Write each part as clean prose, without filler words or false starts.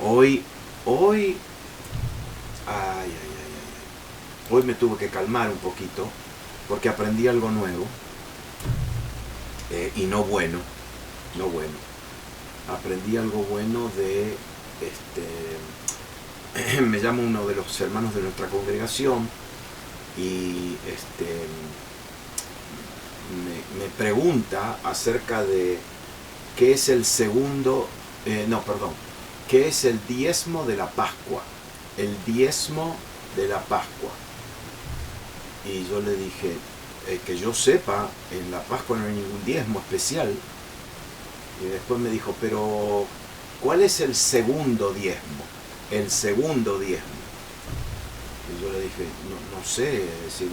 Hoy, ay, ay, ay, ay. Hoy me tuve que calmar un poquito porque aprendí algo nuevo y no bueno, no bueno. Aprendí algo bueno de, me llama uno de los hermanos de nuestra congregación y me pregunta acerca de qué es el segundo, no, perdón, qué es el diezmo de la Pascua, el diezmo de la Pascua. Y yo le dije, que yo sepa, en la Pascua no hay ningún diezmo especial. Y después me dijo, pero ¿cuál es el segundo diezmo? El segundo diezmo. Y yo le dije, no sé, es decir,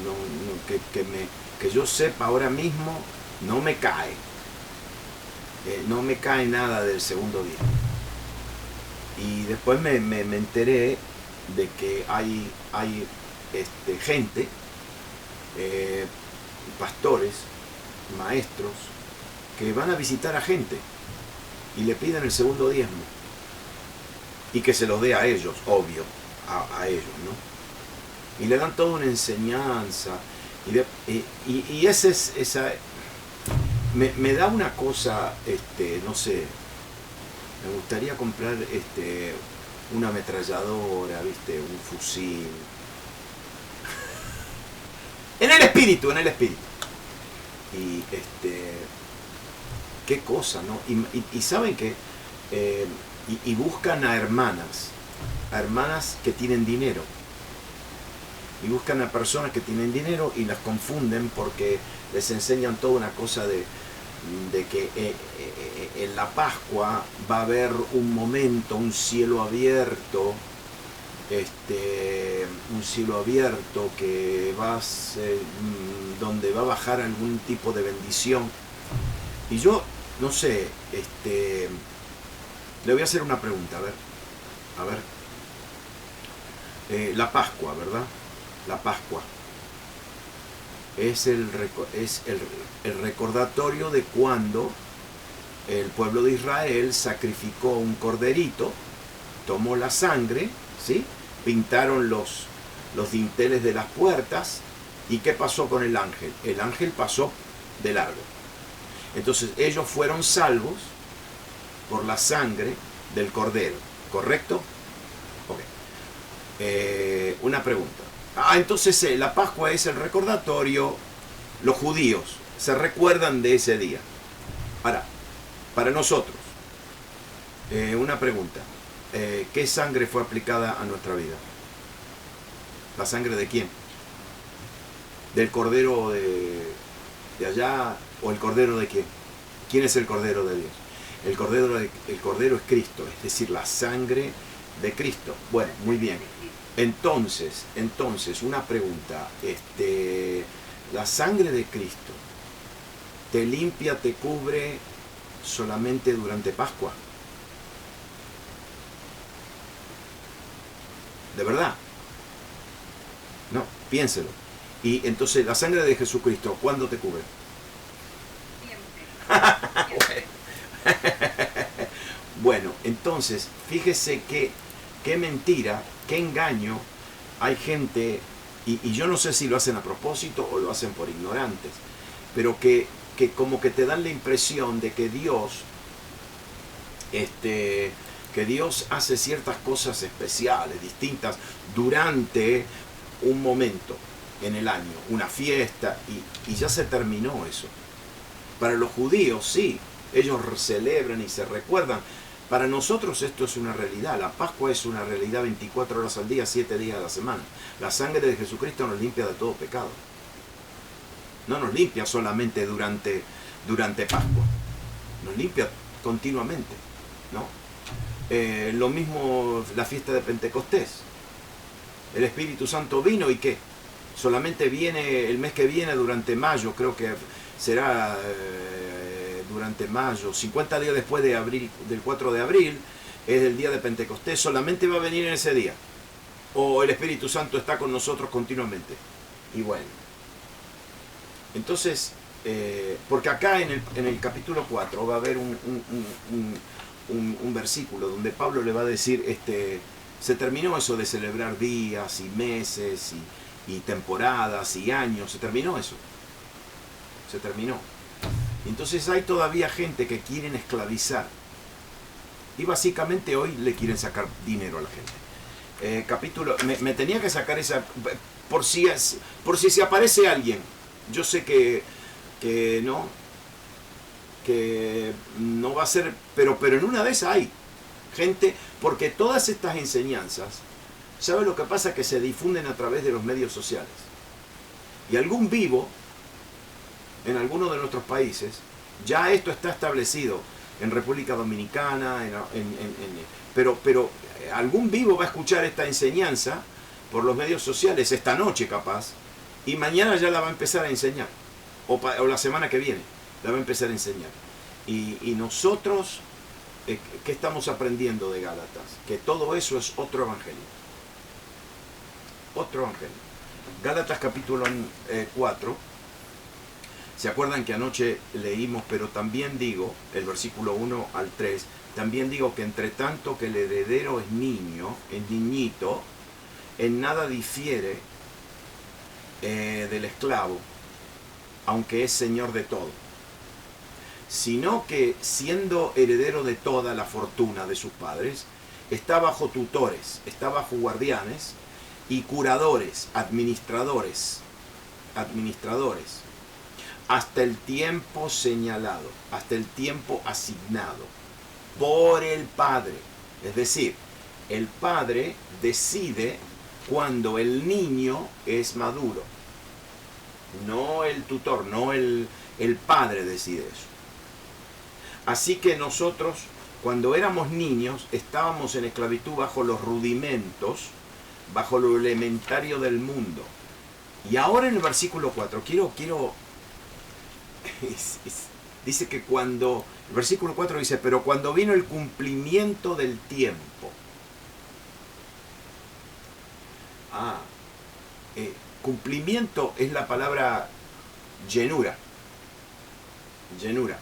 que yo sepa ahora mismo, no me cae. No me cae nada del segundo diezmo. Y después me enteré de que hay gente, pastores, maestros, que van a visitar a gente y le piden el segundo diezmo. Y que se los dé a ellos, obvio, a ellos, ¿no? Y le dan toda una enseñanza. Y esa me da una cosa, no sé, me gustaría comprar una ametralladora, ¿viste? Un fusil. En el espíritu, en el espíritu. Y qué cosa, ¿no? Y saben que y buscan a hermanas que tienen dinero. Y buscan a personas que tienen dinero y las confunden porque les enseñan toda una cosa de que en la Pascua va a haber un momento, un cielo abierto, que donde va a bajar algún tipo de bendición. Y yo, no sé, le voy a hacer una pregunta, a ver. La Pascua, ¿verdad? La Pascua es el recordatorio de cuando el pueblo de Israel sacrificó un corderito, tomó la sangre, ¿sí? Pintaron los dinteles de las puertas. ¿Y qué pasó con el ángel? El ángel pasó de largo. Entonces ellos fueron salvos por la sangre del cordero, ¿correcto? Ok. Una pregunta. Entonces la Pascua es el recordatorio, los judíos se recuerdan de ese día. Ahora, para nosotros, una pregunta. ¿Qué sangre fue aplicada a nuestra vida? ¿La sangre de quién? ¿Del cordero de allá o el cordero de quién? ¿Quién es el cordero de Dios? El cordero es Cristo, es decir, la sangre de Cristo. Bueno, muy bien. Entonces, una pregunta. La sangre de Cristo te limpia, te cubre solamente durante Pascua. ¿De verdad? No, piénselo. Y entonces, la sangre de Jesucristo, ¿cuándo te cubre? Bueno, entonces, fíjese qué mentira, qué engaño. Hay gente, y yo no sé si lo hacen a propósito o lo hacen por ignorantes, pero que como que te dan la impresión de que Dios hace ciertas cosas especiales, distintas, durante un momento en el año, una fiesta, y ya se terminó eso. Para los judíos, sí, ellos celebran y se recuerdan. Para nosotros esto es una realidad. La Pascua es una realidad 24 horas al día, 7 días a la semana. La sangre de Jesucristo nos limpia de todo pecado. No nos limpia solamente durante Pascua. Nos limpia continuamente, ¿no? Lo mismo la fiesta de Pentecostés. El Espíritu Santo vino y ¿qué? Solamente viene el mes que viene durante mayo, creo que será durante mayo, 50 días después de abril, del 4 de abril, es el día de Pentecostés, solamente va a venir en ese día. O el Espíritu Santo está con nosotros continuamente. Y bueno. Entonces, porque acá en el capítulo 4 va a haber un versículo donde Pablo le va a decir, se terminó eso de celebrar días y meses y temporadas y años, se terminó eso, se terminó. Entonces hay todavía gente que quieren esclavizar y básicamente hoy le quieren sacar dinero a la gente. Me tenía que sacar esa, por si se aparece alguien. Yo sé que no va a ser, pero en una de esas hay gente, porque todas estas enseñanzas, ¿sabe lo que pasa? Que se difunden a través de los medios sociales. Y algún vivo, en alguno de nuestros países, ya esto está establecido, en República Dominicana, pero algún vivo va a escuchar esta enseñanza por los medios sociales esta noche capaz, y mañana ya la va a empezar a enseñar, o la semana que viene la va a empezar a enseñar. Y nosotros, ¿qué estamos aprendiendo de Gálatas? Que todo eso es otro evangelio. Otro evangelio. Gálatas capítulo 4. ¿Se acuerdan que anoche leímos? Pero también digo, el versículo 1 al 3, también digo que entre tanto que el heredero es niño, es niñito, en nada difiere del esclavo, aunque es señor de todo, sino que siendo heredero de toda la fortuna de sus padres, está bajo tutores, está bajo guardianes y curadores, administradores, hasta el tiempo señalado, hasta el tiempo asignado por el Padre. Es decir, el Padre decide cuando el niño es maduro, no el tutor, no el Padre decide eso. Así que nosotros, cuando éramos niños, estábamos en esclavitud bajo los rudimentos, bajo lo elementario del mundo. Y ahora en el versículo 4, dice que cuando, el versículo 4 dice, pero cuando vino el cumplimiento del tiempo. Cumplimiento es la palabra llenura. Llenura.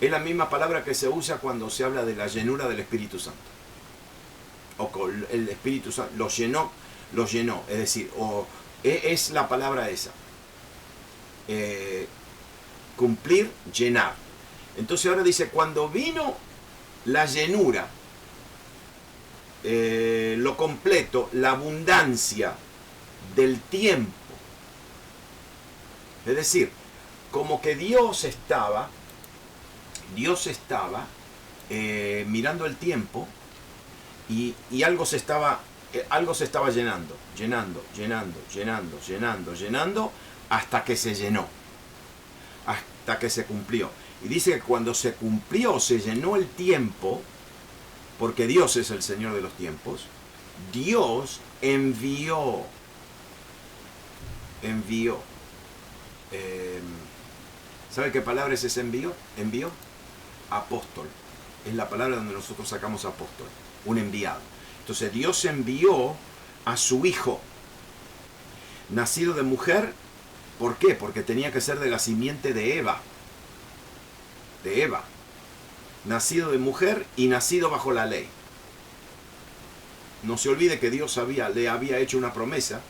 Es la misma palabra que se usa cuando se habla de la llenura del Espíritu Santo. O con el Espíritu Santo los llenó. Es decir, es la palabra esa. Cumplir, llenar. Entonces ahora dice, cuando vino la llenura, lo completo, la abundancia del tiempo. Es decir, como que Dios estaba mirando el tiempo y algo se estaba llenando, hasta que se llenó, hasta que se cumplió. Y dice que cuando se cumplió, se llenó el tiempo, porque Dios es el Señor de los tiempos, Dios envió. ¿Sabe qué palabra es ese envío? Envío. Apóstol. Es la palabra donde nosotros sacamos apóstol. Un enviado. Entonces Dios envió a su Hijo, nacido de mujer. ¿Por qué? Porque tenía que ser de la simiente de Eva. De Eva. Nacido de mujer y nacido bajo la ley. No se olvide que Dios le había hecho una promesa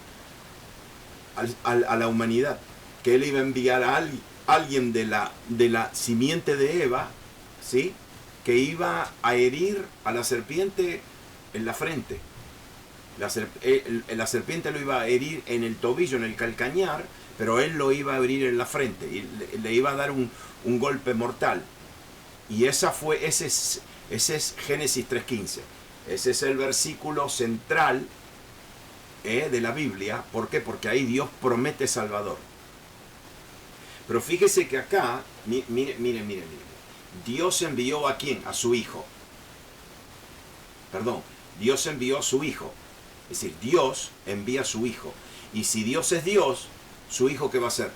a la humanidad, que Él iba a enviar a alguien de la simiente de Eva, ¿sí?, que iba a herir a la serpiente en la frente. La serpiente lo iba a herir en el tobillo, en el calcañar, pero Él lo iba a herir en la frente y le iba a dar un golpe mortal. Y ese es Génesis 3:15. Ese es el versículo central de la Biblia. ¿Por qué? Porque ahí Dios promete Salvador. Pero fíjese que acá, mire. Dios envió ¿a quién? A su Hijo. Perdón, Dios envió a su Hijo. Es decir, Dios envía a su Hijo. Y si Dios es Dios, ¿su Hijo qué va a ser?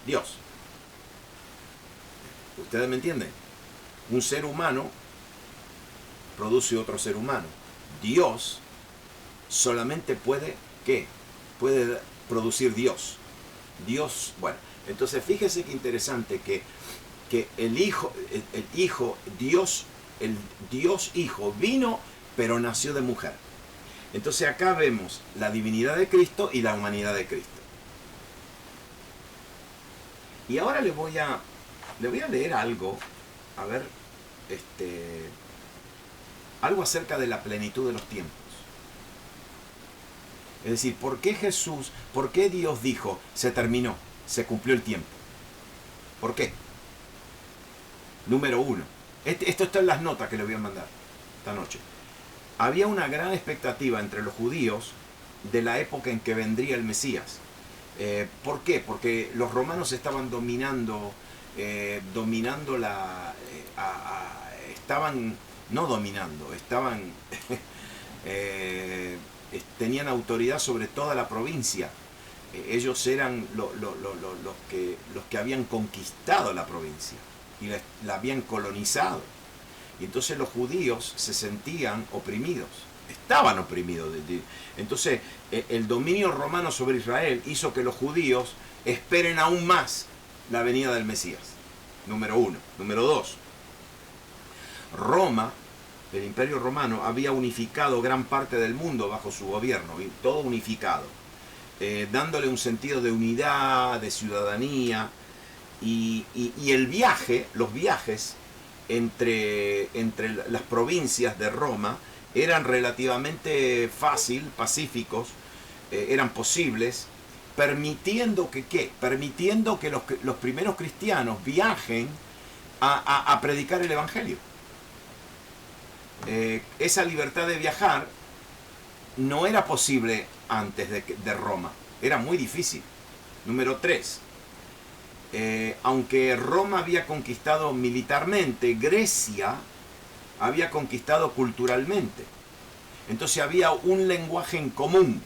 Dios. ¿Ustedes me entienden? Un ser humano produce otro ser humano. Dios solamente puede, ¿qué? Puede producir Dios. Dios, bueno, entonces fíjese qué interesante que que el Hijo, Dios, el Dios Hijo vino, pero nació de mujer. Entonces acá vemos la divinidad de Cristo y la humanidad de Cristo. Y ahora le voy a leer algo, a ver, algo acerca de la plenitud de los tiempos. Es decir, ¿por qué Dios dijo, se terminó, se cumplió el tiempo? ¿Por qué? Número uno. Esto está en las notas que le voy a mandar esta noche. Había una gran expectativa entre los judíos de la época en que vendría el Mesías. ¿Por qué? Porque los romanos estaban dominando tenían autoridad sobre toda la provincia. Ellos eran los que habían conquistado la provincia y la habían colonizado. Y entonces los judíos se sentían oprimidos, estaban oprimidos. Entonces el dominio romano sobre Israel hizo que los judíos esperen aún más la venida del Mesías. Número uno. Número dos, Roma, el Imperio Romano, había unificado gran parte del mundo bajo su gobierno, todo unificado, dándole un sentido de unidad, de ciudadanía, y los viajes entre las provincias de Roma eran relativamente pacíficos, eran posibles, permitiendo que los primeros cristianos viajen a predicar el Evangelio. Esa libertad de viajar no era posible antes de Roma, era muy difícil. Número 3, aunque Roma había conquistado militarmente, Grecia había conquistado culturalmente. Entonces había un lenguaje en común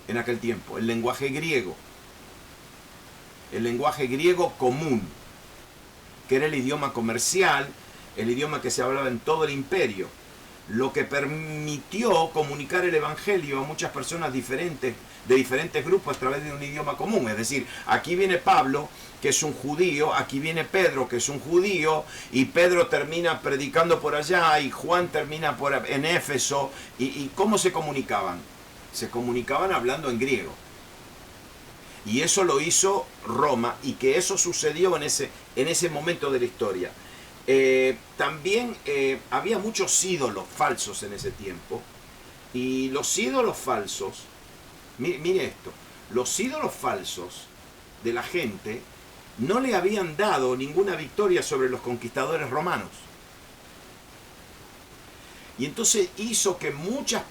en aquel tiempo, el lenguaje griego común, que era el idioma comercial, el idioma que se hablaba en todo el imperio, lo que permitió comunicar el Evangelio a muchas personas diferentes, de diferentes grupos, a través de un idioma común. Es decir, aquí viene Pablo, que es un judío, aquí viene Pedro, que es un judío, y Pedro termina predicando por allá, y Juan termina en Éfeso. ¿Y cómo se comunicaban? Se comunicaban hablando en griego. Y eso lo hizo Roma, y que eso sucedió en ese momento de la historia. También había muchos ídolos falsos en ese tiempo, y los ídolos falsos, mire esto, los ídolos falsos de la gente no le habían dado ninguna victoria sobre los conquistadores romanos, y entonces hizo que muchas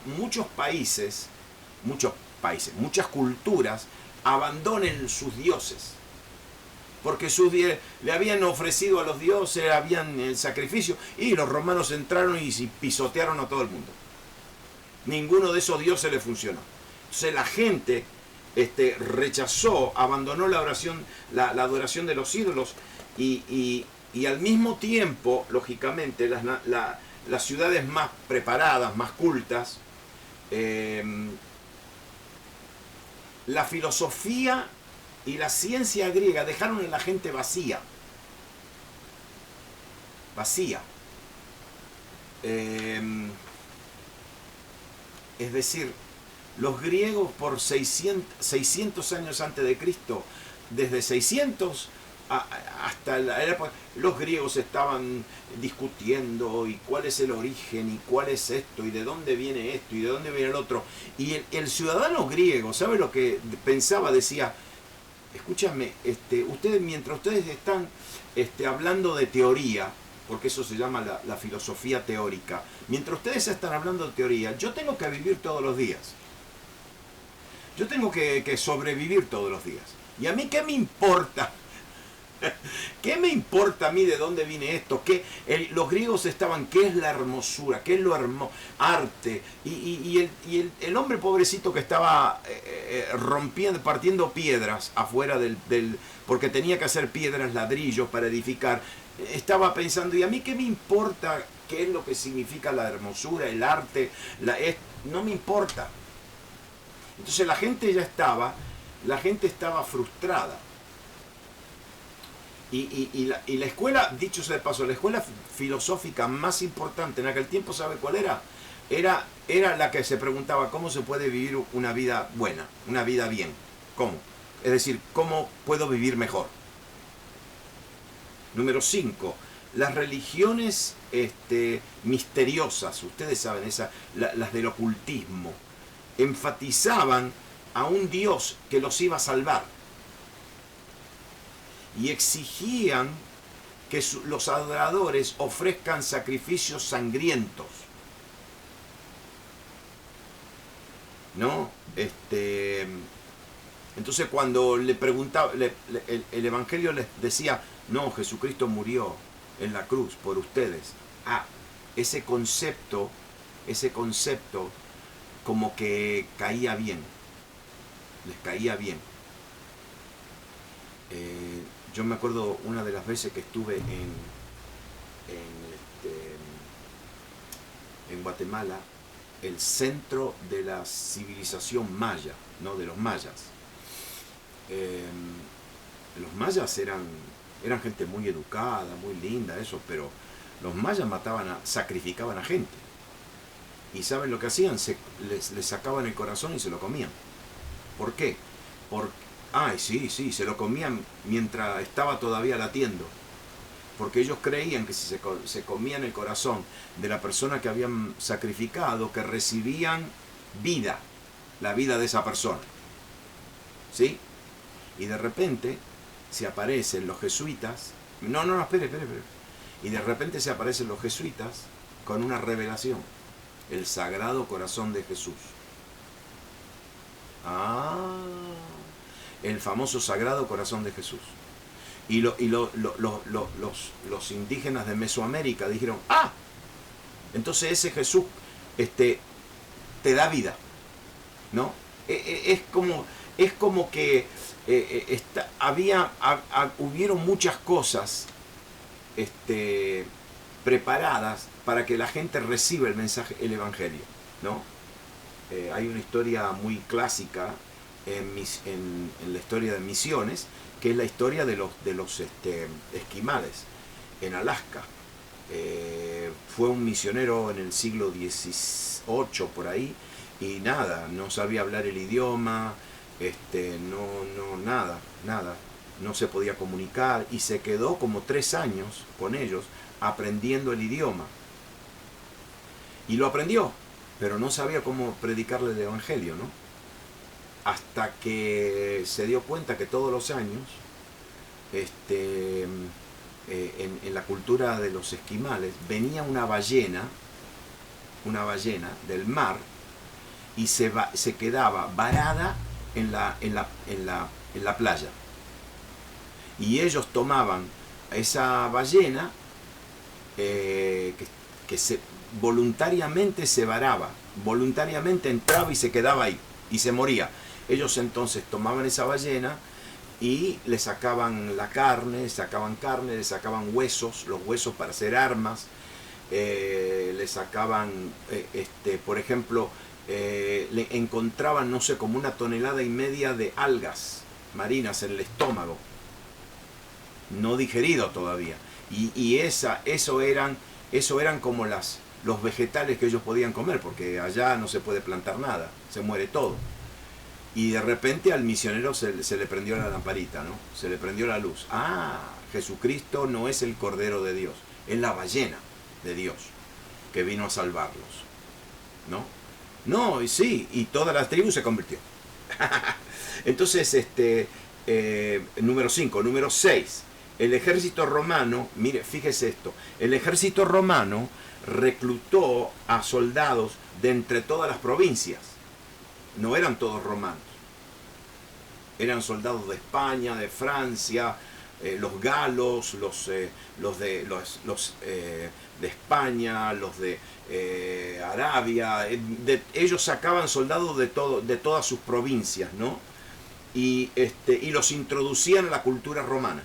culturas abandonen sus dioses. Porque le habían ofrecido a los dioses, habían el sacrificio, y los romanos entraron y pisotearon a todo el mundo. Ninguno de esos dioses le funcionó. Entonces la gente rechazó, abandonó la adoración de los ídolos, y al mismo tiempo, lógicamente, las ciudades más preparadas, más cultas, la filosofía y la ciencia griega dejaron a la gente vacía. Es decir, los griegos por 600 años antes de Cristo, desde 600 hasta la época, los griegos estaban discutiendo y cuál es el origen y cuál es esto y de dónde viene esto y de dónde viene el otro. Y el ciudadano griego, ¿sabe lo que pensaba? Decía, escúchame, mientras ustedes están hablando de teoría, porque eso se llama la filosofía teórica, mientras ustedes están hablando de teoría, yo tengo que vivir todos los días. Yo tengo que sobrevivir todos los días. ¿Y a mí qué me importa? ¿Qué me importa a mí de dónde viene esto? Los griegos estaban, ¿qué es la hermosura? ¿Qué es lo arte? Y el hombre pobrecito que estaba partiendo piedras afuera porque tenía que hacer piedras, ladrillos para edificar, estaba pensando, ¿y a mí qué me importa qué es lo que significa la hermosura, el arte? No me importa. Entonces la gente estaba frustrada. Y la escuela, dicho sea de paso, la escuela filosófica más importante en aquel tiempo, ¿sabe cuál era? Era la que se preguntaba cómo se puede vivir una vida buena, una vida bien. ¿Cómo? Es decir, ¿cómo puedo vivir mejor? Número 5. Las religiones misteriosas, ustedes saben, las del ocultismo, enfatizaban a un Dios que los iba a salvar y exigían que los adoradores ofrezcan sacrificios sangrientos, ¿no? Entonces cuando le preguntaba, el Evangelio les decía, no, Jesucristo murió en la cruz por ustedes. Ese concepto como que caía bien, les caía bien. Yo me acuerdo una de las veces que estuve en Guatemala, el centro de la civilización maya, ¿no? De los mayas. Los mayas eran gente muy educada, muy linda, eso, pero los mayas sacrificaban a gente. ¿Y saben lo que hacían? Les sacaban el corazón y se lo comían. ¿Por qué? Sí, se lo comían mientras estaba todavía latiendo. Porque ellos creían que si se comían el corazón de la persona que habían sacrificado, que recibían vida, la vida de esa persona. ¿Sí? Y de repente se aparecen los jesuitas. Espere. Y de repente se aparecen los jesuitas con una revelación. El Sagrado Corazón de Jesús. El famoso Sagrado Corazón de Jesús. Y los indígenas de Mesoamérica dijeron, entonces ese Jesús te da vida, ¿no? Es como que hubieron muchas cosas preparadas para que la gente reciba el mensaje, el Evangelio, ¿no? Hay una historia muy clásica en la historia de misiones, que es la historia de los esquimales en Alaska. Fue un misionero en el siglo XVIII por ahí, y no sabía hablar el idioma, nada, no se podía comunicar, y se quedó como 3 años con ellos aprendiendo el idioma. Y lo aprendió, pero no sabía cómo predicarle el Evangelio, ¿no? Hasta que se dio cuenta que todos los años, en la cultura de los esquimales, venía una ballena del mar, y se quedaba varada en la playa. Y ellos tomaban a esa ballena que voluntariamente se varaba, voluntariamente entraba y se quedaba ahí, y se moría. Ellos entonces tomaban esa ballena y le sacaban la carne, le sacaban huesos, los huesos para hacer armas, le sacaban, por ejemplo, le encontraban, no sé, como 1,5 toneladas de algas marinas en el estómago, no digerido todavía. Y eso eran como los vegetales que ellos podían comer, porque allá no se puede plantar nada, se muere todo. Y de repente al misionero se le prendió la lamparita, ¿no? Se le prendió la luz. Jesucristo no es el Cordero de Dios, es la ballena de Dios que vino a salvarlos, ¿no? No, y sí, y toda la tribu se convirtió. Entonces, número 5. Número 6. El ejército romano, mire, fíjese esto, el ejército romano reclutó a soldados de entre todas las provincias. No eran todos romanos. Eran soldados de España, de Francia, los galos, los de España, los de Arabia. Ellos sacaban soldados de todas sus provincias, ¿no? Y los introducían a la cultura romana.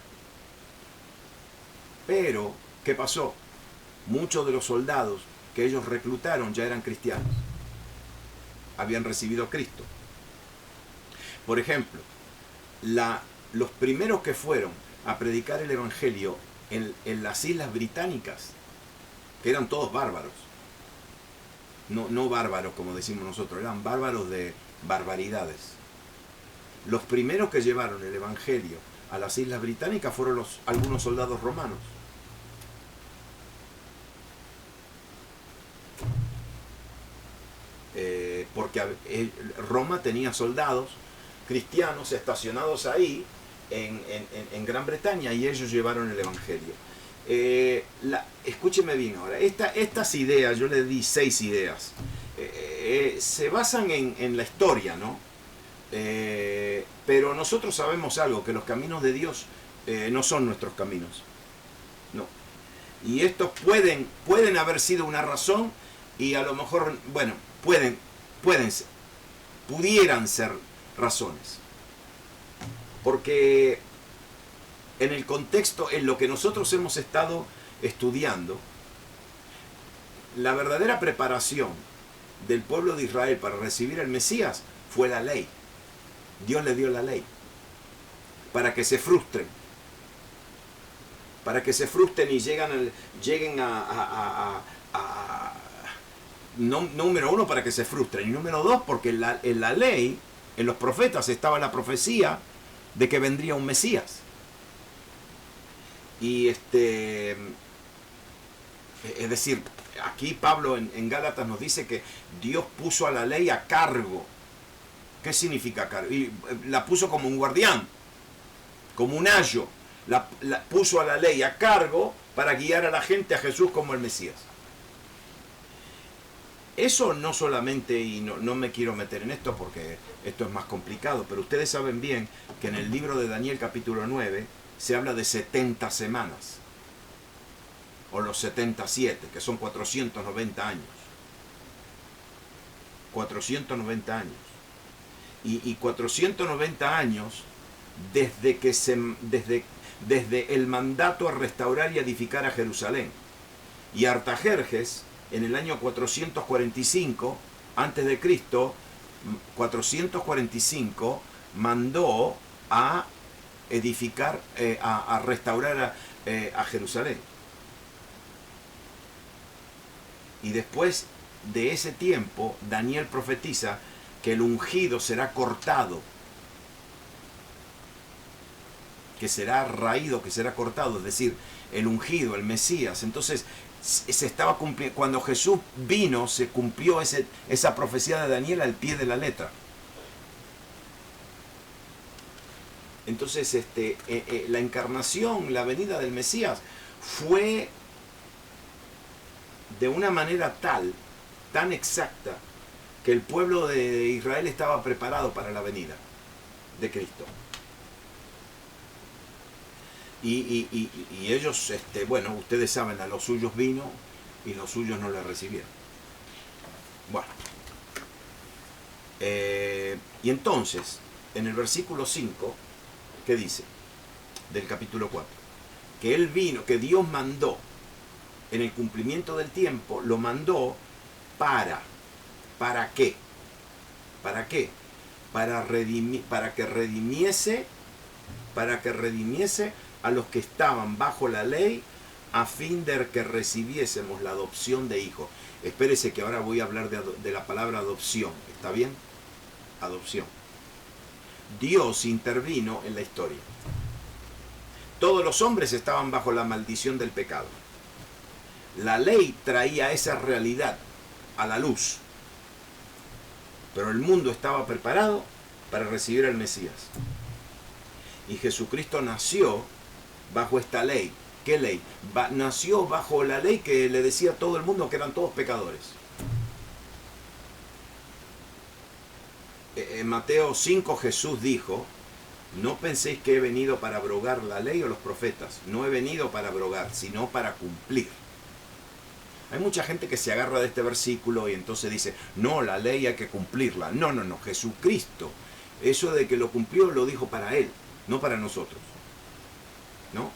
Pero, ¿qué pasó? Muchos de los soldados que ellos reclutaron ya eran cristianos. Habían recibido a Cristo. Por ejemplo, los primeros que fueron a predicar el Evangelio en las Islas Británicas, que eran todos bárbaros. No bárbaros como decimos nosotros, eran bárbaros de barbaridades. Los primeros que llevaron el Evangelio a las Islas Británicas fueron algunos soldados romanos. Porque Roma tenía soldados cristianos estacionados ahí en Gran Bretaña, y ellos llevaron el Evangelio. Escúcheme bien ahora, estas ideas, yo le di 6 ideas, se basan en la historia, ¿no? Pero nosotros sabemos algo, que los caminos de Dios no son nuestros caminos, no. Y estos pueden haber sido una razón, y a lo mejor, bueno, pudieran ser razones. Porque en el contexto, en lo que nosotros hemos estado estudiando, la verdadera preparación del pueblo de Israel para recibir al Mesías fue la ley. Dios le dio la ley para que se frustren. Para que se frustren y lleguen a número 1, para que se frustren. Y número 2, porque en la ley, en los profetas, estaba la profecía de que vendría un Mesías. Y es decir, aquí Pablo en Gálatas nos dice que Dios puso a la ley a cargo. ¿Qué significa cargo? Y la puso como un guardián, como un ayo. La puso a la ley a cargo para guiar a la gente a Jesús como el Mesías. Eso no solamente, y no me quiero meter en esto porque esto es más complicado, pero ustedes saben bien que en el libro de Daniel capítulo 9 se habla de 70 semanas, o los 77, que son 490 años. 490 años. Y 490 años desde el mandato a restaurar y edificar a Jerusalén. Y Artajerjes, en el año 445 antes de Cristo, 445, mandó a edificar, a restaurar a Jerusalén. Y después de ese tiempo, Daniel profetiza que el ungido será cortado, que será raído, que será cortado, es decir, el ungido, el Mesías. Entonces se estaba cumpliendo, cuando Jesús vino, se cumplió esa profecía de Daniel al pie de la letra. Entonces la encarnación, la venida del Mesías fue de una manera tan exacta, que el pueblo de Israel estaba preparado para la venida de Cristo. Y ellos, bueno, ustedes saben, a los suyos vino y los suyos no le recibieron. Bueno. Y entonces, en el versículo 5, ¿qué dice? Del capítulo 4. Que Él vino, que Dios mandó, en el cumplimiento del tiempo, lo mandó ¿para qué? ¿Para qué? Para que redimiese a los que estaban bajo la ley, a fin de que recibiésemos la adopción de hijos. Espérese que ahora voy a hablar de la palabra adopción. ¿Está bien? Adopción. Dios intervino en la historia. Todos los hombres estaban bajo la maldición del pecado. La ley traía esa realidad a la luz. Pero el mundo estaba preparado para recibir al Mesías. Y Jesucristo nació bajo esta ley. ¿Qué ley? Nació bajo la ley que le decía a todo el mundo que eran todos pecadores. En Mateo 5 Jesús dijo: no penséis que he venido para abrogar la ley o los profetas. No he venido para abrogar, sino para cumplir. Hay mucha gente que se agarra de este versículo y entonces dice: no, la ley hay que cumplirla. No, Jesucristo, eso de que lo cumplió, lo dijo para Él, no para nosotros. ¿No?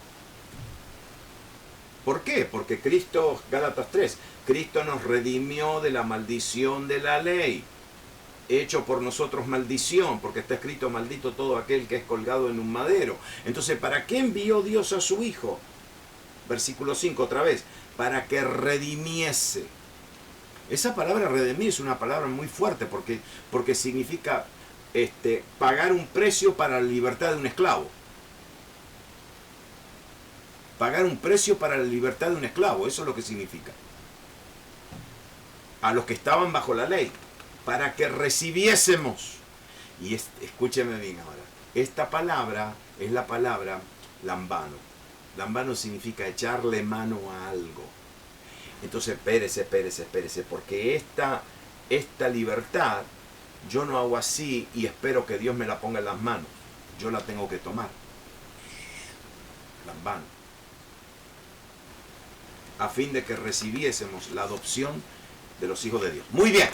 ¿Por qué? Porque Cristo, Gálatas 3, Cristo nos redimió de la maldición de la ley. hecho por nosotros maldición, porque está escrito: maldito todo aquel que es colgado en un madero. Entonces, ¿para qué envió Dios a su Hijo? Versículo 5 otra vez: para que redimiese. Esa palabra redimir es una palabra muy fuerte, porque significa pagar un precio para la libertad de un esclavo. Pagar un precio para la libertad de un esclavo, eso es lo que significa. A los que estaban bajo la ley, para que recibiésemos. Y escúcheme bien ahora, esta palabra es la palabra lambano. Lambano significa echarle mano a algo. Entonces, espérese, porque esta libertad yo no hago así y espero que Dios me la ponga en las manos. Yo la tengo que tomar. Lambano. A fin de que recibiésemos la adopción de los hijos de Dios. Muy bien,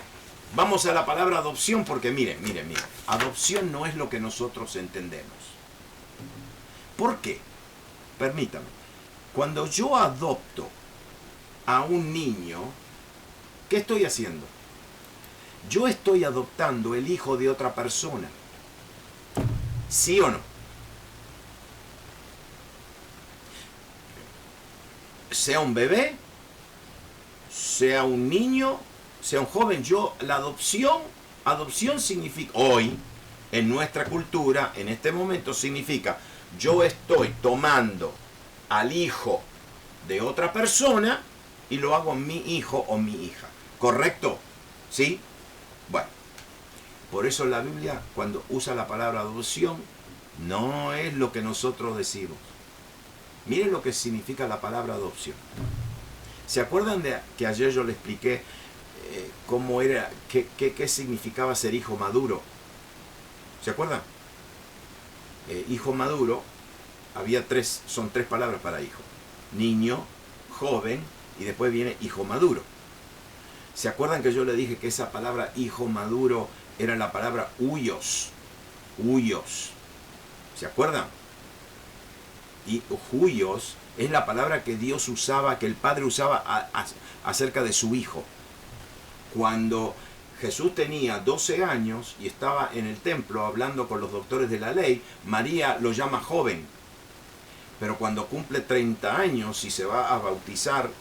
vamos a la palabra adopción, porque miren, adopción no es lo que nosotros entendemos. ¿Por qué? Permítame. Cuando yo adopto a un niño, ¿qué estoy haciendo? Yo estoy adoptando el hijo de otra persona. ¿Sí o no? Sea un bebé, sea un niño, sea un joven. La adopción significa, hoy, en nuestra cultura, en este momento, significa: yo estoy tomando al hijo de otra persona y lo hago mi hijo o mi hija. ¿Correcto? ¿Sí? Bueno, por eso la Biblia, cuando usa la palabra adopción, no es lo que nosotros decimos. Miren lo que significa la palabra adopción. ¿Se acuerdan de que ayer yo le expliqué cómo era, qué significaba ser hijo maduro? ¿Se acuerdan? Hijo maduro, son tres palabras para hijo: niño, joven, y después viene hijo maduro. ¿Se acuerdan que yo le dije que esa palabra hijo maduro era la palabra huios? Huios. ¿Se acuerdan? Y huios es la palabra que Dios usaba, que el Padre usaba acerca de su Hijo. Cuando Jesús tenía 12 años y estaba en el templo hablando con los doctores de la ley, María lo llama joven. Pero cuando cumple 30 años y se va a bautizar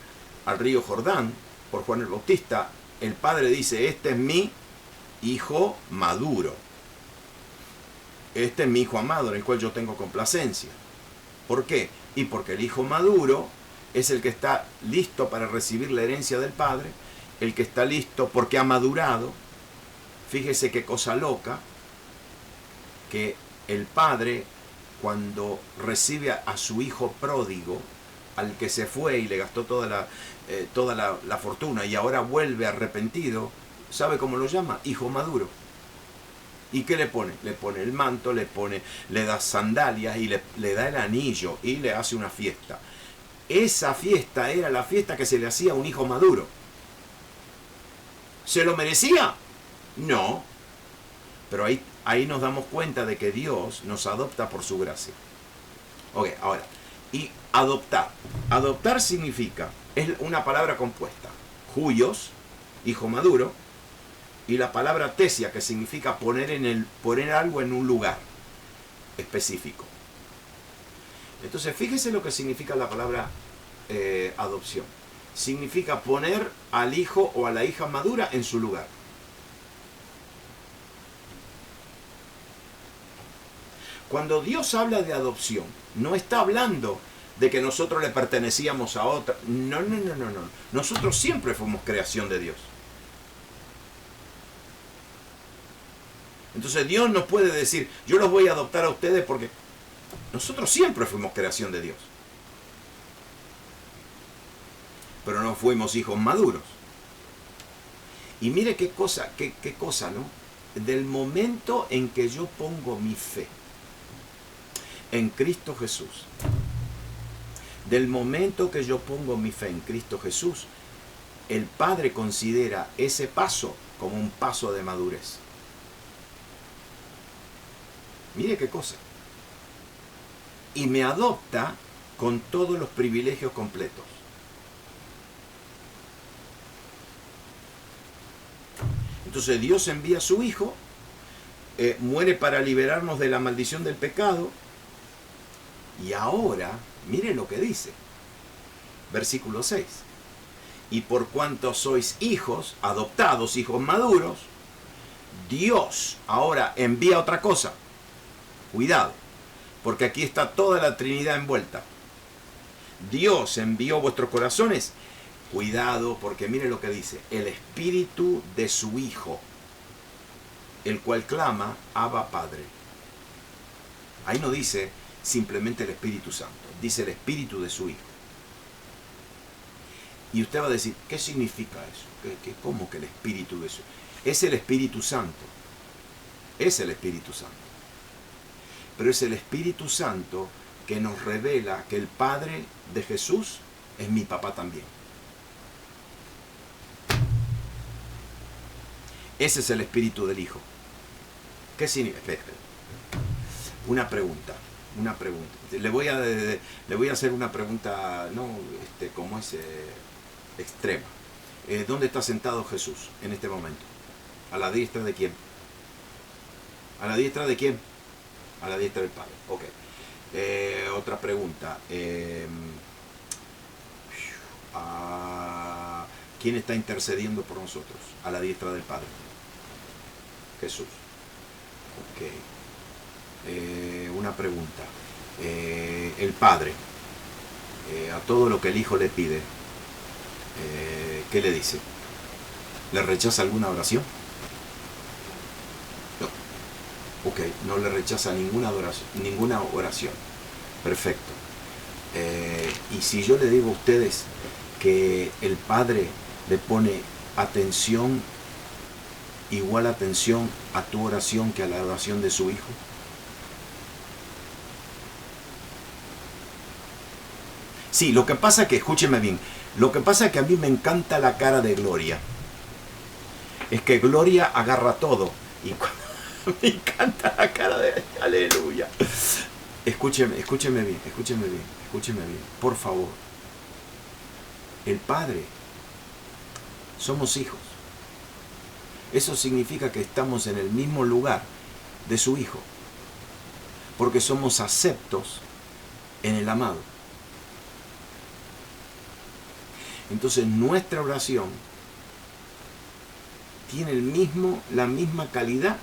al río Jordán por Juan el Bautista, el Padre dice: este es mi Hijo maduro. Este es mi Hijo amado, en el cual yo tengo complacencia. ¿Por qué? Y porque el hijo maduro es el que está listo para recibir la herencia del Padre, el que está listo porque ha madurado. Fíjese qué cosa loca, que el Padre, cuando recibe a su hijo pródigo, al que se fue y le gastó toda la fortuna y ahora vuelve arrepentido, ¿sabe cómo lo llama? Hijo maduro. ¿Y qué le pone? Le pone el manto, le da sandalias y le da el anillo y le hace una fiesta. Esa fiesta era la fiesta que se le hacía a un hijo maduro. ¿Se lo merecía? No. Pero ahí nos damos cuenta de que Dios nos adopta por su gracia. Ok, ahora, y adoptar. Adoptar significa, es una palabra compuesta: huios, hijo maduro, y la palabra tesia, que significa poner algo en un lugar específico. Entonces, fíjese lo que significa la palabra adopción. Significa poner al hijo o a la hija madura en su lugar. Cuando Dios habla de adopción, no está hablando de que nosotros le pertenecíamos a otra. No. Nosotros siempre fuimos creación de Dios. Entonces Dios nos puede decir: yo los voy a adoptar a ustedes, porque nosotros siempre fuimos creación de Dios. Pero no fuimos hijos maduros. Y mire qué cosa, ¿no? Del momento en que yo pongo mi fe en Cristo Jesús, del momento que yo pongo mi fe en Cristo Jesús, el Padre considera ese paso como un paso de madurez. Mire qué cosa. Y me adopta con todos los privilegios completos. Entonces Dios envía a su Hijo, muere para liberarnos de la maldición del pecado, y ahora, miren lo que dice, versículo 6. Y por cuanto sois hijos, adoptados, hijos maduros, Dios ahora envía otra cosa. Cuidado, porque aquí está toda la Trinidad envuelta. Dios envió vuestros corazones. Cuidado, porque mire lo que dice, el Espíritu de su Hijo, el cual clama, Abba Padre. Ahí no dice simplemente el Espíritu Santo, dice el Espíritu de su Hijo. Y usted va a decir, ¿qué significa eso? ¿Cómo que el Espíritu de su Hijo? Es el Espíritu Santo, es el Espíritu Santo. Pero es el Espíritu Santo que nos revela que el Padre de Jesús es mi papá también. Ese es el espíritu del Hijo. ¿Qué significa? Una pregunta. Le voy a hacer una pregunta, no, como es extrema. ¿Dónde está sentado Jesús en este momento? ¿A la diestra de quién? ¿A la diestra de quién? A la diestra del Padre. Ok. Otra pregunta. ¿Quién está intercediendo por nosotros? A la diestra del Padre. Jesús. Ok. Una pregunta. El Padre, a todo lo que el Hijo le pide, ¿qué le dice? ¿Le rechaza alguna oración? No. Ok, no le rechaza ninguna oración. Perfecto. Y si yo le digo a ustedes que el Padre le pone atención, igual atención a tu oración que a la oración de su Hijo. Sí, lo que pasa es que, escúcheme bien, lo que pasa es que a mí me encanta la cara de Gloria. Es que Gloria agarra todo. Y me encanta la cara de... Aleluya. Escúcheme bien. Por favor. El Padre. Somos hijos. Eso significa que estamos en el mismo lugar de su Hijo. Porque somos aceptos en el amado. Entonces nuestra oración tiene la misma calidad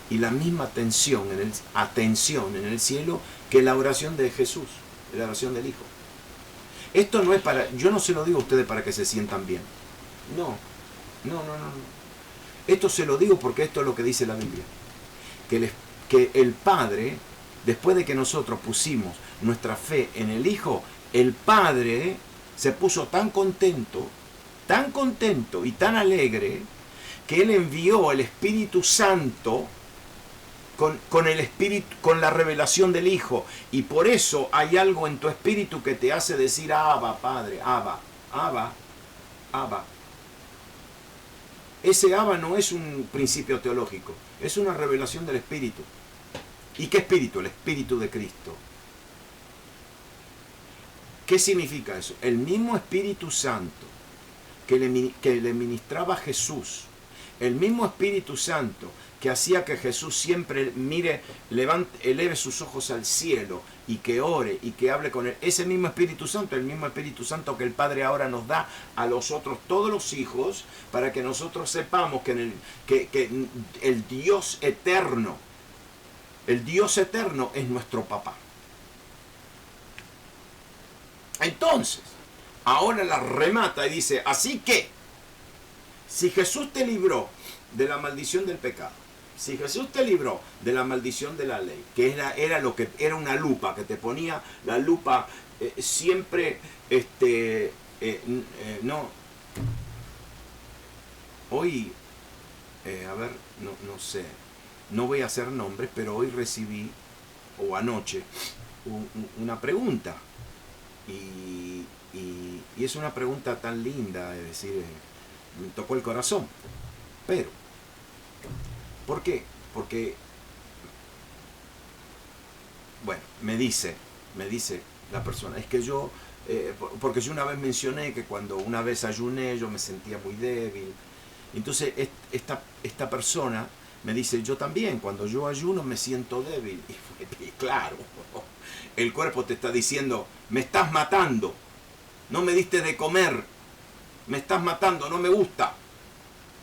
y la misma atención en el cielo que la oración de Jesús, la oración del Hijo. Esto no es para, yo no se lo digo a ustedes para que se sientan bien. No. Esto se lo digo porque esto es lo que dice la Biblia. Que el Padre, después de que nosotros pusimos nuestra fe en el Hijo, el Padre se puso tan contento y tan alegre, que Él envió el Espíritu Santo con la revelación del Hijo. Y por eso hay algo en tu espíritu que te hace decir, Abba, Padre, Abba. Ese Abba no es un principio teológico, es una revelación del Espíritu. ¿Y qué Espíritu? El Espíritu de Cristo. ¿Qué significa eso? El mismo Espíritu Santo que le ministraba a Jesús, el mismo Espíritu Santo que hacía que Jesús siempre eleve sus ojos al cielo y que ore y que hable con él, ese mismo Espíritu Santo, el mismo Espíritu Santo que el Padre ahora nos da a todos los hijos, para que nosotros sepamos que el Dios eterno es nuestro papá. Entonces, ahora la remata y dice, así que, si Jesús te libró de la maldición del pecado, si Jesús te libró de la maldición de la ley, que era una lupa, que te ponía la lupa siempre, no, hoy, no sé, no voy a hacer nombres, pero hoy recibí, o anoche, una pregunta. Y es una pregunta tan linda, es decir, me tocó el corazón. Pero, ¿por qué? Porque, bueno, me dice la persona, es que yo, porque yo una vez mencioné que cuando una vez ayuné yo me sentía muy débil, Entonces esta persona me dice, yo también, cuando yo ayuno me siento débil. Y claro, el cuerpo te está diciendo, me estás matando, no me diste de comer, me estás matando, no me gusta.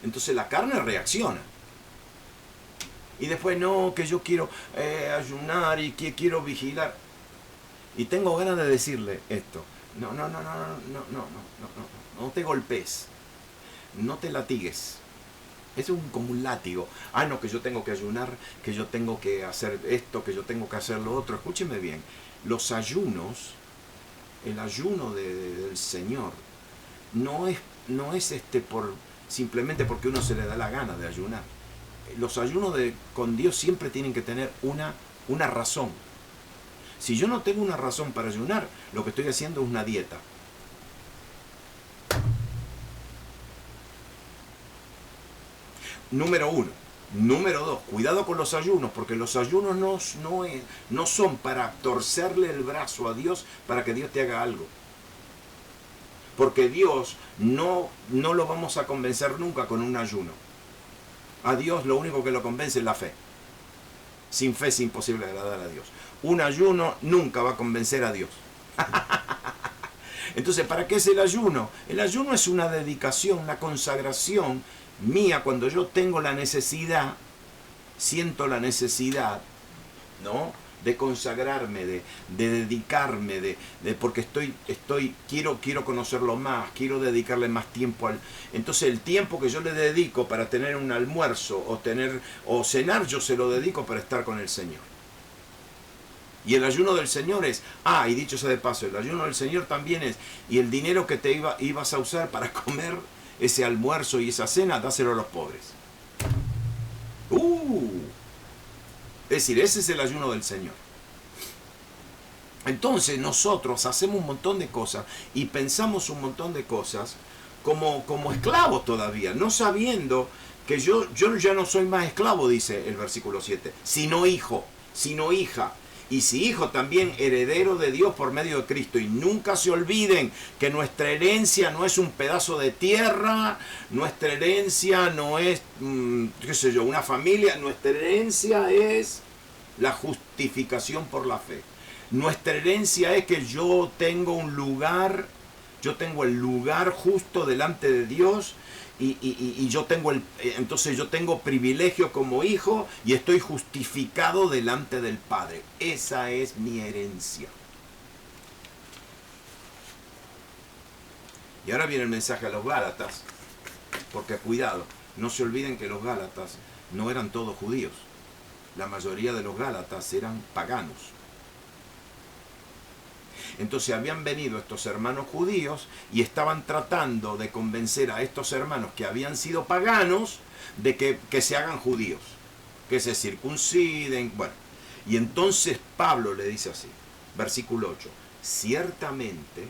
Entonces la carne reacciona. Y después, no, que yo quiero ayunar y que quiero vigilar. Y tengo ganas de decirle esto. No te golpees. No te latigues. Es como un látigo. Ah, no, que yo tengo que ayunar, que yo tengo que hacer esto, que yo tengo que hacer lo otro. Escúcheme bien. Los ayunos, el ayuno del Señor, no es simplemente porque uno se le da la gana de ayunar. Los ayunos con Dios siempre tienen que tener una razón. Si yo no tengo una razón para ayunar, lo que estoy haciendo es una dieta. Número 1. Número 2, cuidado con los ayunos, porque los ayunos no son para torcerle el brazo a Dios para que Dios te haga algo. Porque Dios no lo vamos a convencer nunca con un ayuno. A Dios lo único que lo convence es la fe. Sin fe es imposible agradar a Dios. Un ayuno nunca va a convencer a Dios. Entonces, ¿para qué es el ayuno? El ayuno es una dedicación, una consagración mía cuando yo tengo la necesidad, siento la necesidad, ¿no?, de consagrarme, de dedicarme, porque quiero conocerlo más, quiero dedicarle más tiempo al. Entonces el tiempo que yo le dedico para tener un almuerzo o cenar, yo se lo dedico para estar con el Señor. Y el ayuno del Señor es, y dicho sea de paso, el ayuno del Señor también es, y el dinero que te ibas a usar para comer ese almuerzo y esa cena, dáselo a los pobres. Es decir, ese es el ayuno del Señor. Entonces nosotros hacemos un montón de cosas y pensamos un montón de cosas como esclavos todavía, no sabiendo que yo ya no soy más esclavo, dice el versículo 7, sino hijo, sino hija. Y si hijo, también heredero de Dios por medio de Cristo. Y nunca se olviden que nuestra herencia no es un pedazo de tierra, nuestra herencia no es, una familia, nuestra herencia es la justificación por la fe. Nuestra herencia es que yo tengo un lugar, yo tengo el lugar justo delante de Dios. Y entonces yo tengo privilegio como hijo y estoy justificado delante del Padre. Esa es mi herencia. Y ahora viene el mensaje a los Gálatas, porque cuidado, no se olviden que los Gálatas no eran todos judíos. La mayoría de los Gálatas eran paganos. Entonces habían venido estos hermanos judíos y estaban tratando de convencer a estos hermanos que habían sido paganos de que se hagan judíos, que se circunciden. Bueno, y entonces Pablo le dice así, versículo 8, ciertamente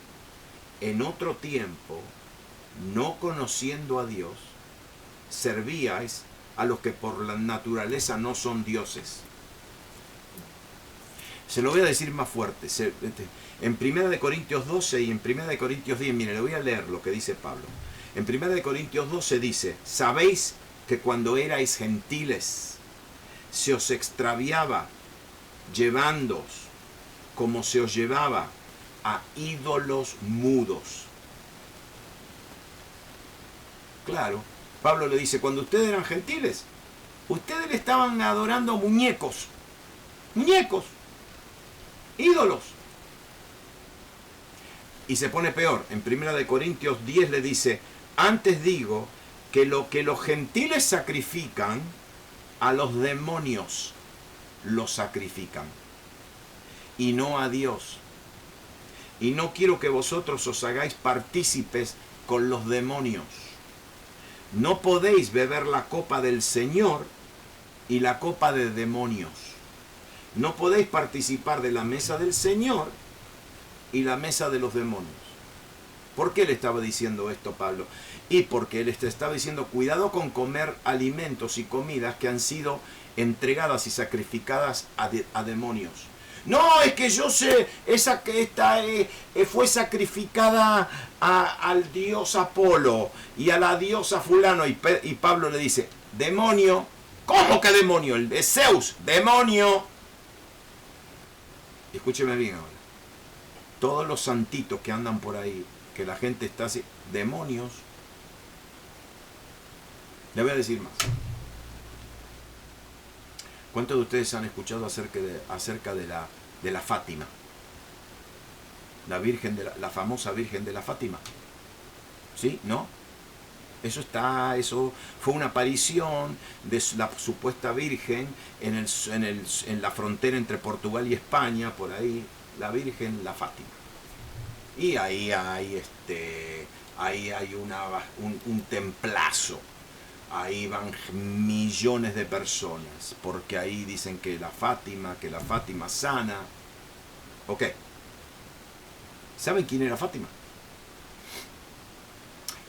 en otro tiempo, no conociendo a Dios, servíais a los que por la naturaleza no son dioses. Se lo voy a decir más fuerte. En 1 Corintios 12 y en 1 Corintios 10, mire, le voy a leer lo que dice Pablo. En 1 Corintios 12 dice, sabéis que cuando erais gentiles, se os extraviaba llevándoos como se os llevaba a ídolos mudos. Claro, Pablo le dice, cuando ustedes eran gentiles, ustedes le estaban adorando muñecos, ídolos. Y se pone peor. En 1 Corintios 10 le dice, antes digo que lo que los gentiles sacrifican, a los demonios los sacrifican, y no a Dios. Y no quiero que vosotros os hagáis partícipes con los demonios. No podéis beber la copa del Señor y la copa de demonios. No podéis participar de la mesa del Señor y la mesa de los demonios. ¿Por qué le estaba diciendo esto Pablo? Y porque él estaba diciendo, cuidado con comer alimentos y comidas que han sido entregadas y sacrificadas a demonios. No, es que yo sé, esa que esta fue sacrificada al dios Apolo y a la diosa fulano. Y Pablo le dice, demonio. ¿Cómo que demonio? El de Zeus, demonio. Escúcheme bien ahora. Todos los santitos que andan por ahí, que la gente está así, demonios. Le voy a decir más. ¿Cuántos de ustedes han escuchado acerca de la Fátima? La Virgen la famosa Virgen de la Fátima. ¿Sí? ¿No? Eso fue una aparición de la supuesta Virgen en la frontera entre Portugal y España, por ahí, la Virgen, la Fátima. Y ahí hay un templazo. Ahí van millones de personas, porque ahí dicen que la Fátima sana. Ok. ¿Saben quién era Fátima?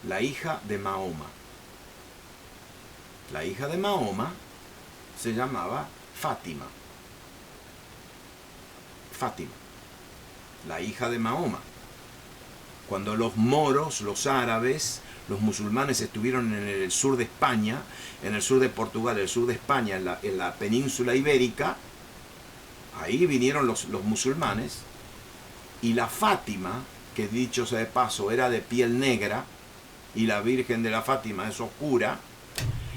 La hija de Mahoma. La hija de Mahoma se llamaba Fátima. Fátima. La hija de Mahoma. Cuando los moros, los árabes, los musulmanes estuvieron en el sur de España, en el sur de Portugal, en el sur de España, en la península ibérica, ahí vinieron los musulmanes, y la Fátima, que dicho sea de paso, era de piel negra, y la Virgen de la Fátima es oscura,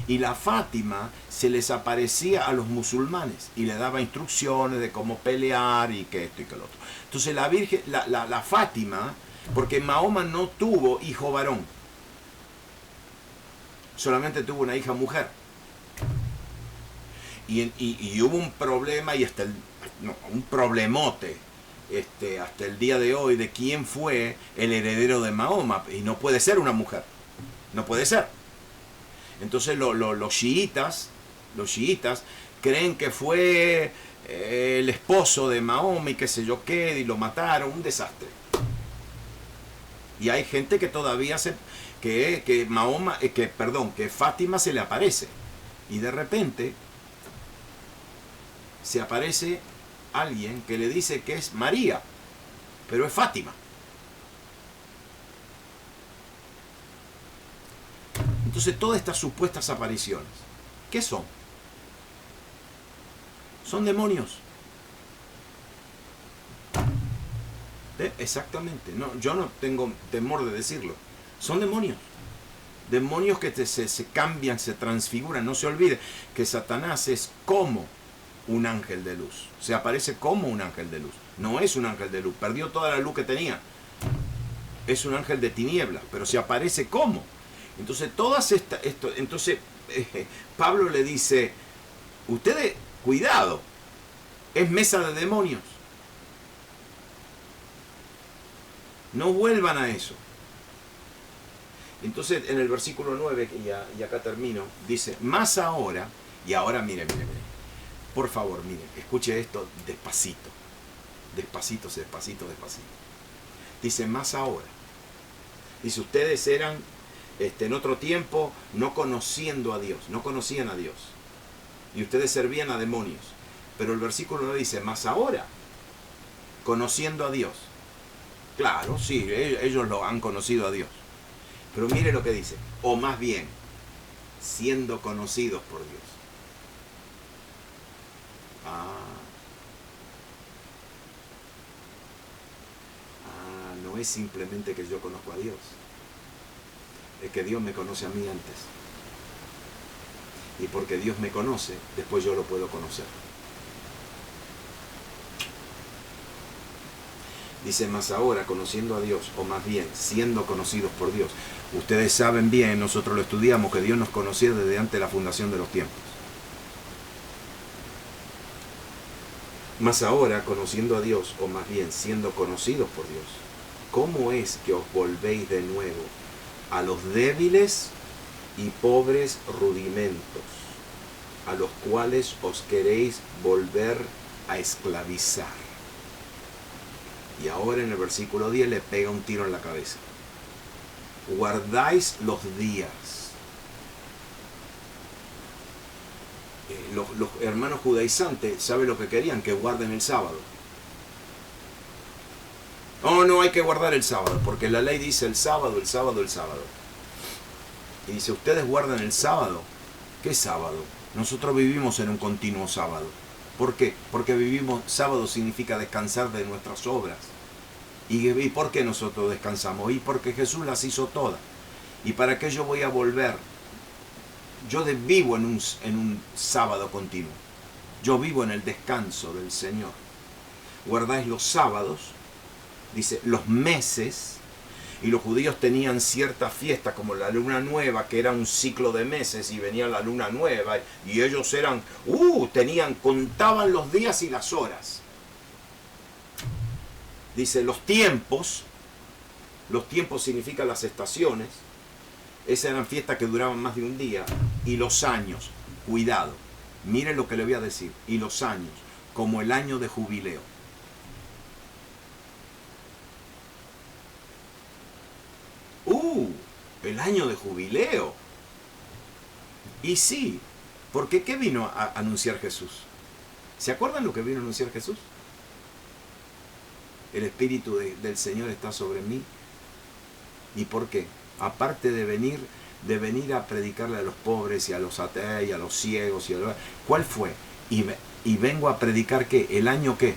y la Fátima se les aparecía a los musulmanes y le daba instrucciones de cómo pelear y que esto y que lo otro. Entonces la Virgen, la Fátima, porque Mahoma no tuvo hijo varón, solamente tuvo una hija mujer. Y hubo un problema y un problemote hasta el día de hoy de quién fue el heredero de Mahoma. Y no puede ser una mujer. No puede ser. Entonces los chiitas creen que fue el esposo de Mahoma y qué sé yo qué, y lo mataron. Un desastre. Y hay gente que todavía que Fátima se le aparece. Y de repente se aparece alguien que le dice que es María, pero es Fátima. Entonces todas estas supuestas apariciones, ¿qué son? Son demonios. Exactamente. No, yo no tengo temor de decirlo. Son demonios. Demonios que se cambian, se transfiguran. No se olvide que Satanás es como un ángel de luz. Se aparece como un ángel de luz. No es un ángel de luz. Perdió toda la luz que tenía. Es un ángel de tinieblas, pero se aparece como. Entonces, Pablo le dice, ustedes, cuidado, es mesa de demonios. No vuelvan a eso. Entonces, en el versículo 9, y acá termino, dice, más ahora, y ahora miren. Por favor, miren, escuche esto despacito. Despacito. Dice, más ahora. Dice, ustedes eran en otro tiempo no conociendo a Dios, no conocían a Dios. Y ustedes servían a demonios. Pero el versículo 9 dice, más ahora, conociendo a Dios. Claro, sí, ellos lo han conocido a Dios. Pero mire lo que dice, o más bien, siendo conocidos por Dios. No es simplemente que yo conozco a Dios. Es que Dios me conoce a mí antes. Y porque Dios me conoce, después yo lo puedo conocer. Dice, más ahora, conociendo a Dios, o más bien, siendo conocidos por Dios. Ustedes saben bien, nosotros lo estudiamos, que Dios nos conocía desde antes de la fundación de los tiempos. Más ahora, conociendo a Dios, o más bien, siendo conocidos por Dios, ¿cómo es que os volvéis de nuevo a los débiles y pobres rudimentos, a los cuales os queréis volver a esclavizar? Y ahora en el versículo 10 le pega un tiro en la cabeza. Guardáis los días. Los hermanos judaizantes, ¿saben lo que querían? Que guarden el sábado. no hay que guardar el sábado, porque la ley dice el sábado, el sábado, el sábado. Y dice, ¿ustedes guardan el sábado? ¿Qué sábado? Nosotros vivimos en un continuo sábado. ¿Por qué? Porque vivimos, sábado significa descansar de nuestras obras. ¿Y por qué nosotros descansamos? Y porque Jesús las hizo todas. ¿Y para qué yo voy a volver? Yo vivo en un sábado continuo. Yo vivo en el descanso del Señor. Guardáis los sábados, dice, los meses, y los judíos tenían ciertas fiestas como la luna nueva, que era un ciclo de meses, y venía la luna nueva, y ellos eran, contaban los días y las horas. Dice, los tiempos significan las estaciones, esas eran fiestas que duraban más de un día, y los años, cuidado, miren lo que le voy a decir, y los años, como el año de jubileo. El año de jubileo. Y sí, porque ¿qué vino a anunciar Jesús? ¿Se acuerdan lo que vino a anunciar Jesús? El Espíritu del Señor está sobre mí. ¿Y por qué? Aparte de venir a predicarle a los pobres y a los ateos y a los ciegos. ¿Cuál fue? Y vengo a predicar ¿qué? ¿El año qué?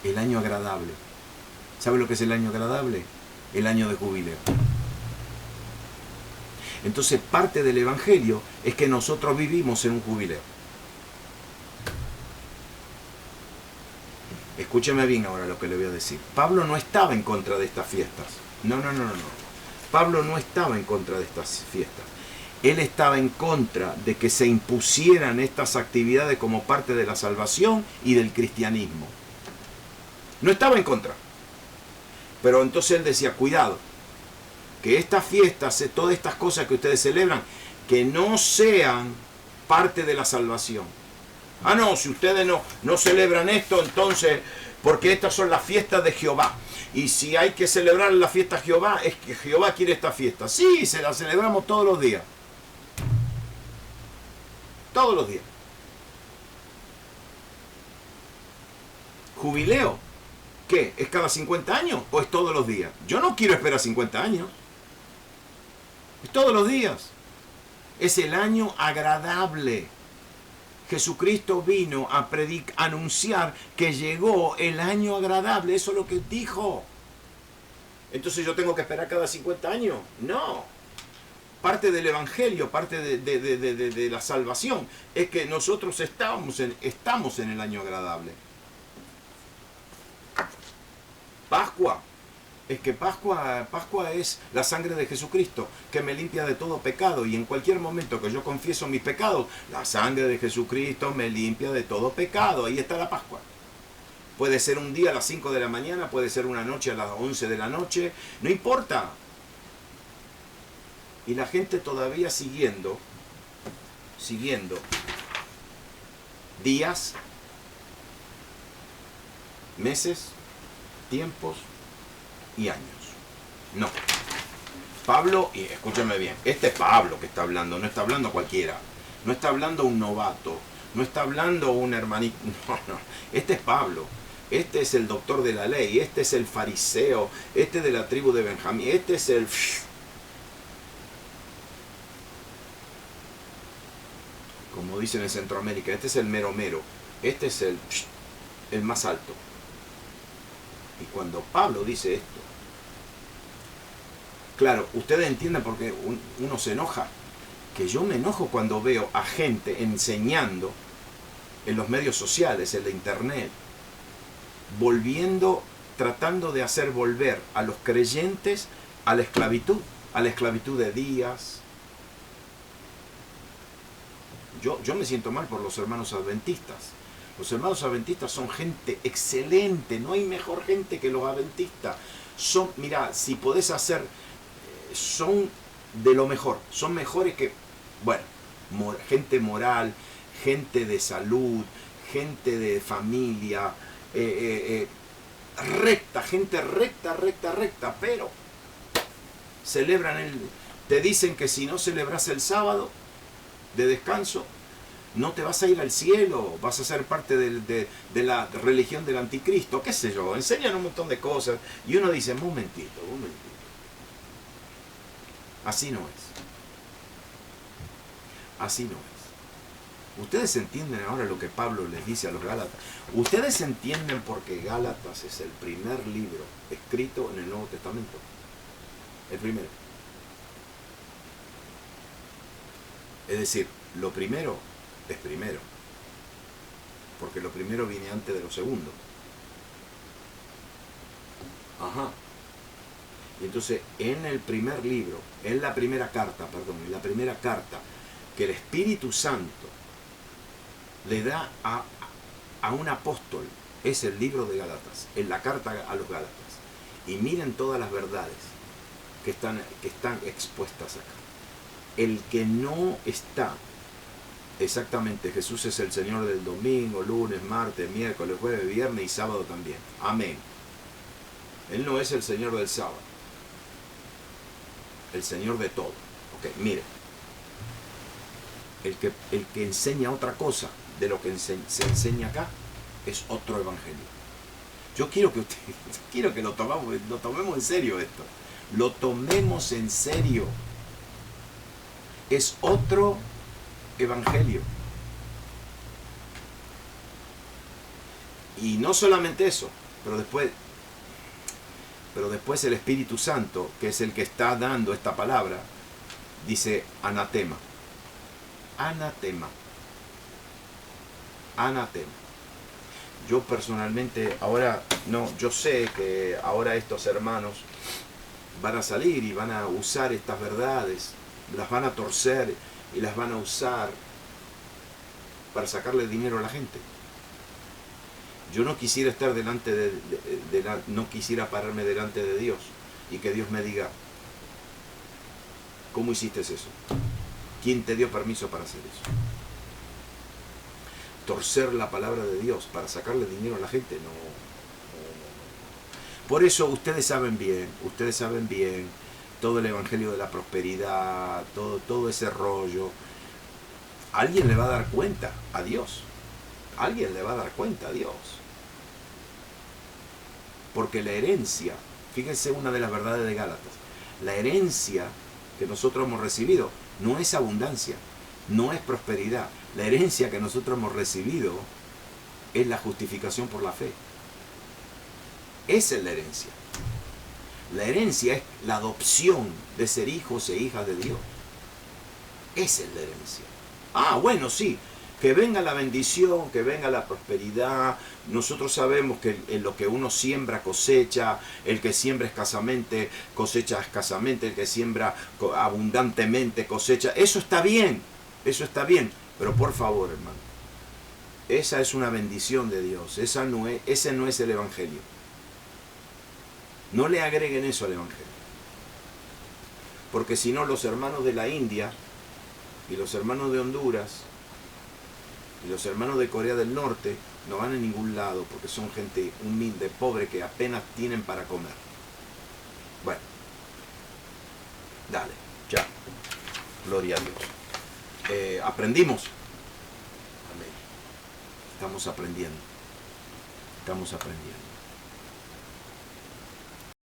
El año agradable. ¿Sabe lo que es el año agradable? El año de jubileo. Entonces parte del Evangelio es que nosotros vivimos en un jubileo. Escúcheme bien ahora lo que le voy a decir. Pablo no estaba en contra de estas fiestas. No. Pablo no estaba en contra de estas fiestas. Él estaba en contra de que se impusieran estas actividades como parte de la salvación y del cristianismo. No estaba en contra. Pero entonces él decía, cuidado, que estas fiestas, todas estas cosas que ustedes celebran, que no sean parte de la salvación. No, si ustedes no celebran esto, entonces, porque estas son las fiestas de Jehová. Y si hay que celebrar la fiesta de Jehová, es que Jehová quiere esta fiesta. Sí, se la celebramos todos los días. Todos los días. Jubileo. ¿Qué? ¿Es cada 50 años o es todos los días? Yo no quiero esperar 50 años. Es todos los días. Es el año agradable. Jesucristo vino a anunciar que llegó el año agradable. Eso es lo que dijo. Entonces yo tengo que esperar cada 50 años. No. Parte del Evangelio, parte de la salvación, es que nosotros estamos en el año agradable. Pascua. Es que Pascua es la sangre de Jesucristo que me limpia de todo pecado, y en cualquier momento que yo confieso mis pecados, la sangre de Jesucristo me limpia de todo pecado. Ahí está la Pascua. Puede ser un día a las 5 de la mañana, puede ser una noche a las 11 de la noche, no importa. Y la gente todavía siguiendo días, meses, tiempos y años. No. Pablo, y escúchame bien, este es Pablo que está hablando, no está hablando cualquiera, no está hablando un novato, no está hablando un hermanito, no, este es Pablo, este es el doctor de la ley, este es el fariseo, este es de la tribu de Benjamín, este es el... Como dicen en Centroamérica, este es el mero mero, este es el más alto. Y cuando Pablo dice esto, claro, ustedes entienden por qué uno se enoja. Que yo me enojo cuando veo a gente enseñando en los medios sociales, en la internet, tratando de hacer volver a los creyentes a la esclavitud de días. Yo me siento mal por los hermanos adventistas. Los hermanos adventistas son gente excelente, no hay mejor gente que los adventistas. Mira, si podés hacer, son de lo mejor, son mejores que, bueno, gente moral, gente de salud, gente de familia, recta, gente recta, pero celebran te dicen que si no celebras el sábado de descanso, no te vas a ir al cielo, vas a ser parte de la religión del anticristo, qué sé yo, enseñan un montón de cosas y uno dice, un momentito. Así no es. Así no es. Ustedes entienden ahora lo que Pablo les dice a los Gálatas. Ustedes entienden por qué Gálatas es el primer libro escrito en el Nuevo Testamento. El primero. Es decir, lo primero es primero. Porque lo primero viene antes de lo segundo. Ajá. Y entonces, en el primer libro, en la primera carta que el Espíritu Santo le da a un apóstol, es el libro de Gálatas, en la carta a los Gálatas. Y miren todas las verdades que están expuestas acá. El que no está exactamente, Jesús es el Señor del domingo, lunes, martes, miércoles, jueves, viernes y sábado también. Amén. Él no es el Señor del sábado. El Señor de todo. Ok, mire. El que enseña otra cosa de lo que se enseña acá es otro evangelio. Yo quiero que lo tomemos en serio esto. Lo tomemos en serio. Es otro evangelio. Y no solamente eso, pero después el Espíritu Santo, que es el que está dando esta palabra, dice anatema. Anatema. Anatema. Yo personalmente, yo sé que ahora estos hermanos van a salir y van a usar estas verdades, las van a torcer y las van a usar para sacarle dinero a la gente. Yo no quisiera estar no quisiera pararme delante de Dios y que Dios me diga, ¿cómo hiciste eso? ¿Quién te dio permiso para hacer eso? Torcer la palabra de Dios para sacarle dinero a la gente, no. Por eso ustedes saben bien todo el evangelio de la prosperidad, todo ese rollo. Alguien le va a dar cuenta a Dios. Alguien le va a dar cuenta a Dios. Porque la herencia, fíjense una de las verdades de Gálatas, la herencia que nosotros hemos recibido no es abundancia, no es prosperidad. La herencia que nosotros hemos recibido es la justificación por la fe. Esa es la herencia. La herencia es la adopción de ser hijos e hijas de Dios. Esa es la herencia. Ah, bueno, sí, que venga la bendición, que venga la prosperidad. Nosotros sabemos que en lo que uno siembra cosecha, el que siembra escasamente cosecha escasamente, el que siembra abundantemente cosecha. Eso está bien, pero por favor, hermano, esa es una bendición de Dios, ese no es el evangelio. No le agreguen eso al evangelio, porque si no, los hermanos de la India y los hermanos de Honduras y los hermanos de Corea del Norte no van a ningún lado, porque son gente humilde, pobre, que apenas tienen para comer. Bueno, dale, ya, gloria a Dios. Aprendimos. Amén. Estamos aprendiendo.